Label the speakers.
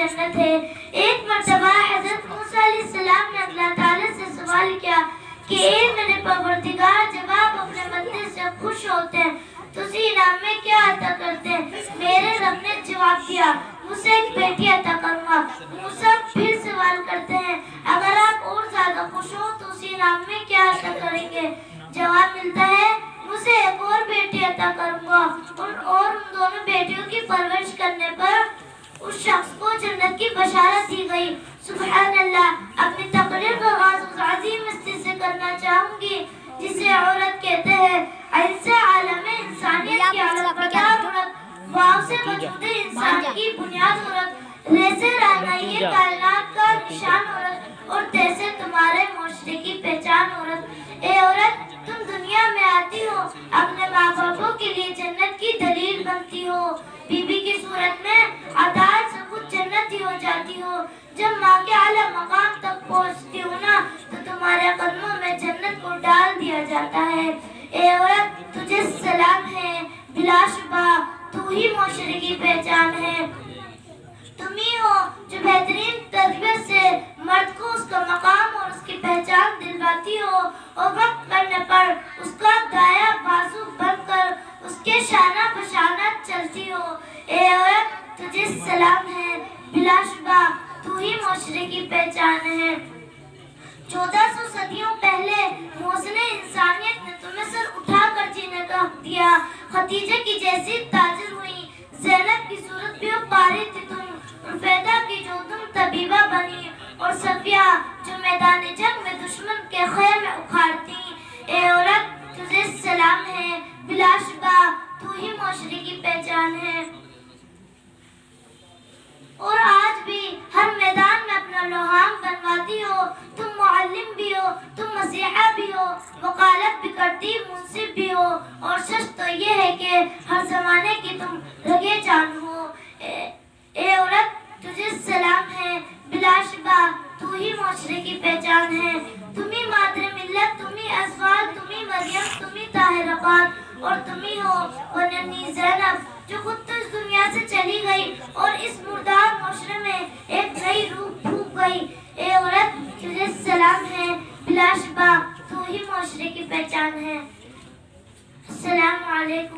Speaker 1: जन्नत है। एक मर्तबा हज़रत मूसा अलैहिस्सलाम ने अल्लाह ताला से सवाल किया कि ए मेरे परवरदिगार, जब आप अपने बंदे से खुश होते हैं तो उसी इनाम में क्या अता करते हैं? मेरे रब ने जवाब दिया, मुझसे एक बेटी अता करूंगा। मूसा फिर सवाल करते हैं, अगर आप और ज्यादा खुश हो तो उसी इनाम में क्या अता करेंगे? जवाब मिलता है, मुझे एक और बेटी अता करूंगा। और उन दोनों बेटियों की परवरिश करने पर उस शख्स को जन्नत की बशारत दी गई। सुभान अल्लाह। अपनी तकरीर का आगाज़ उस अज़ीम हस्ती से करना चाहूंगी जिसे औरत कहते हैं। ऐसे आलम इंसानियत की अलमबरदार औरत, वाव से वजूद इंसान की बुनियाद औरत, रेसे रानाई कायनात का निशान औरत, और तैसे तुम्हारे मुआशरे की पहचान औरत। ए औरत, तुम दुनिया में आती हो, अपने माँ बापों के लिए जन्नत की दलील बनती हो। बीबी की सूरत में अताअत से खुद जन्नती हो जाती हो। जब माँ के आला मकाम तक पहुँचती हो ना, तो तुम्हारे कदमों में जन्नत को डाल दिया जाता है। ए औरत, तुझे सलाम है, बिलाशुबा तू ही मुआशरे की पहचान है। तुम ही हो जो बेहतरीन तरबियत से मर्द को उसका मकाम और उसकी पहचान दिलवाती हो, और वक्त पड़ने पर उसका दाया बाजू बनकर उसके शाना बशाना चलती हो। ए औरत, तुझे सलाम है, बिलाशुबा तू ही मुआशरे की पहचान है। 1400 सदियों पहले मौज़ने इंसानियत ने तुम्हें सर उठाकर जीने का हक दिया। खदीजा की जैसी ताजिर हुई, ज़ैनब की सूरत भी पारी थी तुम, रुफैदा की जो तुम तबीबा बनी, और सफिया जो मैदान जंग में दुश्मन के ख़ैमे उखाड़ती। ए औरत, तुझे सलाम है, बिलाशुबा तू ही मुआशरे की पहचान है। और आज भी हर मैदान में अपना लोहाम बनवाती हो। तुम मुअल्लिम भी हो, तुम मसीहा भी हो, वकालत भी करती मुंसिफ भी हो, और सच तो ये है कि हर जमाने की तुम रगे जान हो। ए औरत, तुझे सलाम है, बिलाशुबा तू ही मुआशरे की पहचान है। तुम ही मादरे मिल्लत, तुम ही अज़वाज, तुम ही मरियम, तुम ही ताहिरक़ात, और तुम ही हो वो नन्ही ज़ैनब जो खुद तो इस दुनिया से चली गई और इस मुर्दार मुआशरे में एक नई रूह फूंक गई। ए औरत, तुझे सलाम है, बिलाशुबा तू ही मुआशरे की पहचान है। अस्सलामु अलैकुम।